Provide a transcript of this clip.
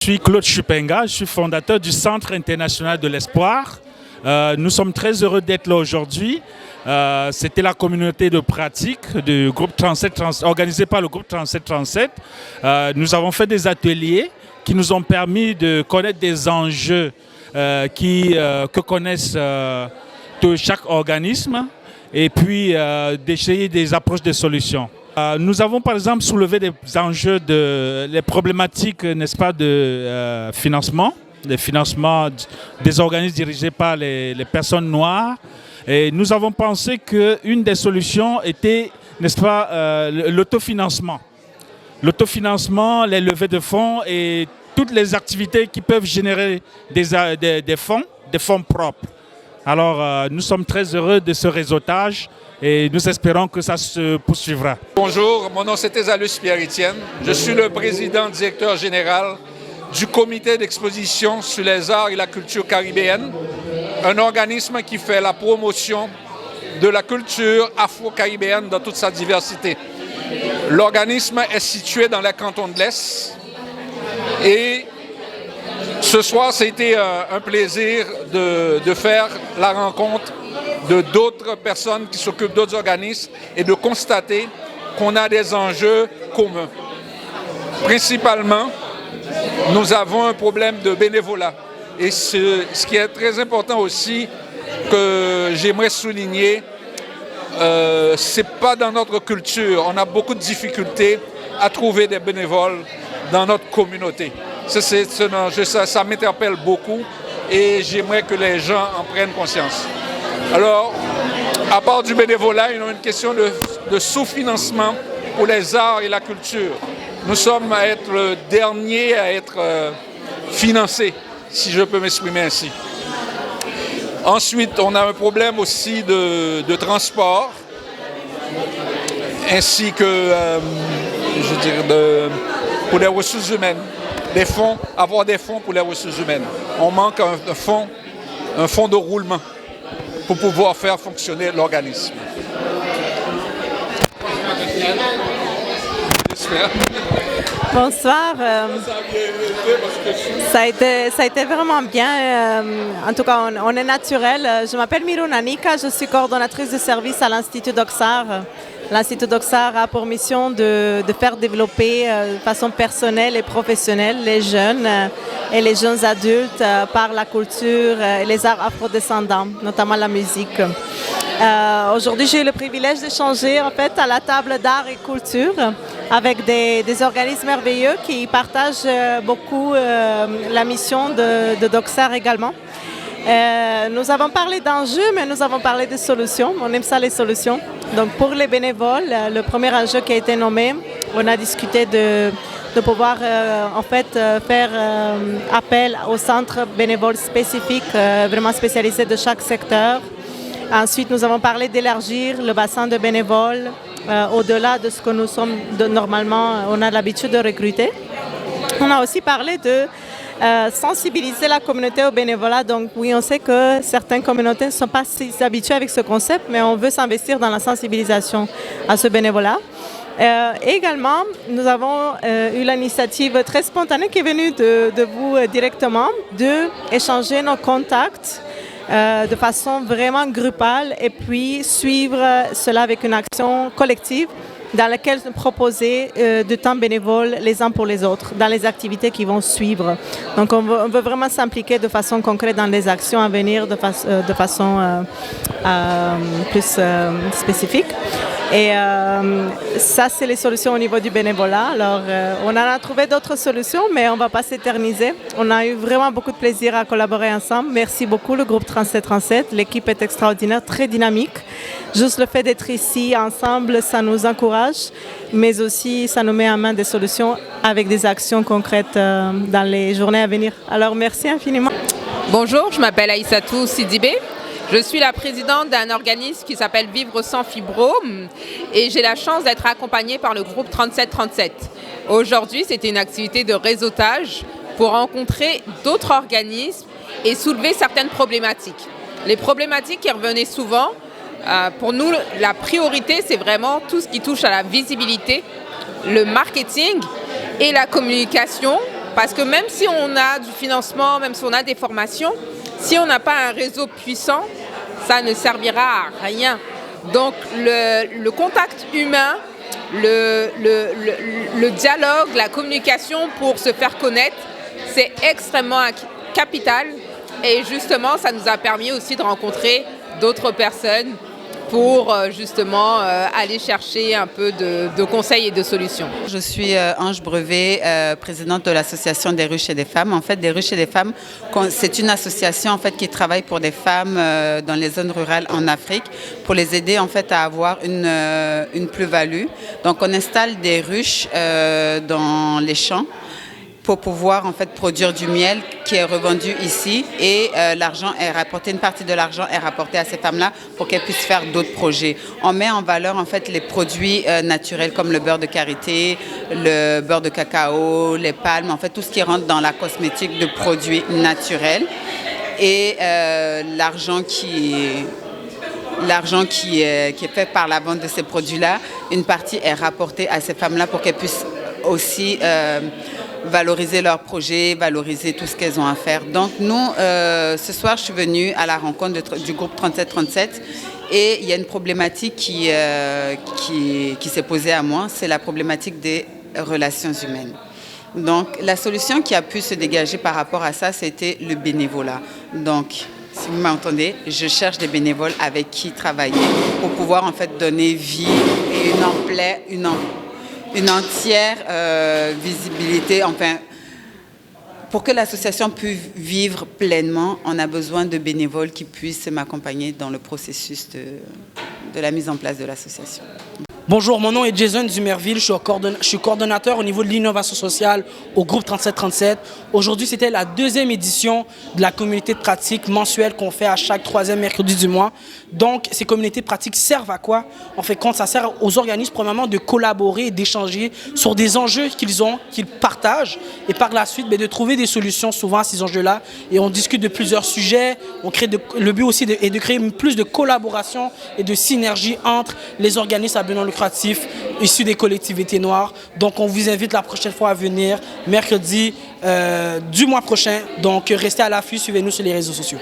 Je suis Claude Chupenga, je suis fondateur du Centre international de l'espoir. Nous sommes très heureux d'être là aujourd'hui. C'était la communauté de pratique du groupe 3737, organisée par le groupe 3737. Nous avons fait des ateliers qui nous ont permis de connaître des enjeux que connaissent chaque organisme et puis d'essayer des approches de solutions. Nous avons par exemple soulevé des enjeux les problématiques, n'est-ce pas, de financement, des financements des organismes dirigés par les personnes noires. Et nous avons pensé qu'une des solutions était, n'est-ce pas, l'autofinancement. L'autofinancement, les levées de fonds et toutes les activités qui peuvent générer des fonds propres. Alors, nous sommes très heureux de ce réseautage et nous espérons que ça se poursuivra. Bonjour, mon nom c'est Esalus Pierre-Étienne. Je suis le président directeur général du comité d'exposition sur les arts et la culture caribéenne, un organisme qui fait la promotion de la culture afro-caribéenne dans toute sa diversité. L'organisme est situé dans les cantons de l'Est et ce soir, c'était un plaisir de faire la rencontre de d'autres personnes qui s'occupent d'autres organismes et de constater qu'on a des enjeux communs. Principalement, nous avons un problème de bénévolat. Et ce qui est très important aussi, que j'aimerais souligner, ce n'est pas dans notre culture. On a beaucoup de difficultés à trouver des bénévoles dans notre communauté. Ça m'interpelle beaucoup et j'aimerais que les gens en prennent conscience. Alors, à part du bénévolat, il y a une question de sous-financement pour les arts et la culture. Nous sommes à être le dernier à être financé, si je peux m'exprimer ainsi. Ensuite, on a un problème aussi de transport, ainsi que, pour les ressources humaines. Avoir des fonds pour les ressources humaines. On manque un fonds de roulement pour pouvoir faire fonctionner l'organisme. Bonsoir. Ça a été vraiment bien. En tout cas, on est naturel. Je m'appelle Mirou Nanika, je suis coordonnatrice de service à l'Institut Doxar. L'Institut Doxar a pour mission de faire développer de façon personnelle et professionnelle les jeunes et les jeunes adultes par la culture et les arts afrodescendants, notamment la musique. Aujourd'hui, j'ai eu le privilège d'échanger en fait à la table d'art et culture avec des organismes merveilleux qui partagent beaucoup la mission de Doxar également. Nous avons parlé d'enjeux, mais nous avons parlé de solutions. On aime ça, les solutions. Donc, pour les bénévoles, le premier enjeu qui a été nommé, on a discuté de pouvoir faire appel au centre bénévole spécifique, vraiment spécialisé de chaque secteur. Ensuite, nous avons parlé d'élargir le bassin de bénévoles au-delà de ce que nous sommes normalement, on a l'habitude de recruter. On a aussi parlé de sensibiliser la communauté au bénévolat. Donc oui, on sait que certaines communautés ne sont pas si habituées avec ce concept, mais on veut s'investir dans la sensibilisation à ce bénévolat. Également, nous avons eu l'initiative très spontanée qui est venue de vous directement, d'échanger nos contacts de façon vraiment groupale et puis suivre cela avec une action collective dans laquelle proposer du temps bénévole les uns pour les autres, dans les activités qui vont suivre. Donc on veut vraiment s'impliquer de façon concrète dans les actions à venir de façon plus spécifique. Et ça, c'est les solutions au niveau du bénévolat. Alors, on en a trouvé d'autres solutions, mais on ne va pas s'éterniser. On a eu vraiment beaucoup de plaisir à collaborer ensemble. Merci beaucoup, le groupe 3737. L'équipe est extraordinaire, très dynamique. Juste le fait d'être ici ensemble, ça nous encourage, mais aussi ça nous met en main des solutions avec des actions concrètes dans les journées à venir. Alors, merci infiniment. Bonjour, je m'appelle Aïssatou Sidibé. Je suis la présidente d'un organisme qui s'appelle Vivre sans fibrome et j'ai la chance d'être accompagnée par le groupe 3737. Aujourd'hui, c'était une activité de réseautage pour rencontrer d'autres organismes et soulever certaines problématiques. Les problématiques qui revenaient souvent, pour nous, la priorité, c'est vraiment tout ce qui touche à la visibilité, le marketing et la communication Parce que même si on a du financement, même si on a des formations, si on n'a pas un réseau puissant, ça ne servira à rien. Donc le contact humain, le dialogue, la communication pour se faire connaître, c'est extrêmement capital. Et justement, ça nous a permis aussi de rencontrer d'autres personnes pour justement aller chercher un peu de conseils et de solutions. Je suis Ange Brevet, présidente de l'association des ruches et des femmes. En fait, des ruches et des femmes, c'est une association en fait qui travaille pour des femmes dans les zones rurales en Afrique pour les aider en fait à avoir une plus-value. Donc, on installe des ruches dans les champs pour pouvoir en fait produire du miel qui est revendu ici et l'argent est rapporté, une partie de l'argent est rapportée à ces femmes-là pour qu'elles puissent faire d'autres projets. On met en valeur en fait les produits naturels comme le beurre de karité, le beurre de cacao, les palmes, en fait tout ce qui rentre dans la cosmétique de produits naturels et l'argent qui est fait par la vente de ces produits-là, une partie est rapportée à ces femmes-là pour qu'elles puissent aussi valoriser leurs projets, valoriser tout ce qu'elles ont à faire. Donc nous, ce soir, je suis venue à la rencontre du groupe 3737 et il y a une problématique qui s'est posée à moi, c'est la problématique des relations humaines. Donc la solution qui a pu se dégager par rapport à ça, c'était le bénévolat. Donc, si vous m'entendez, je cherche des bénévoles avec qui travailler pour pouvoir en fait donner vie et une entière visibilité, enfin, pour que l'association puisse vivre pleinement, on a besoin de bénévoles qui puissent m'accompagner dans le processus de la mise en place de l'association. Bonjour, mon nom est Jason Dumerville, je suis coordonnateur au niveau de l'innovation sociale au groupe 3737. Aujourd'hui, c'était la deuxième édition de la communauté de pratique mensuelle qu'on fait à chaque troisième mercredi du mois. Donc, ces communautés de pratique servent à quoi? En fait, quand ça sert aux organismes, premièrement, de collaborer et d'échanger sur des enjeux qu'ils partagent et par la suite, de trouver des solutions souvent à ces enjeux-là. Et on discute de plusieurs sujets. Le but aussi est de créer plus de collaboration et de synergie entre les organismes à but non lucratif issus des collectivités noires. Donc, on vous invite la prochaine fois à venir, mercredi du mois prochain. Donc, restez à l'affût, suivez-nous sur les réseaux sociaux.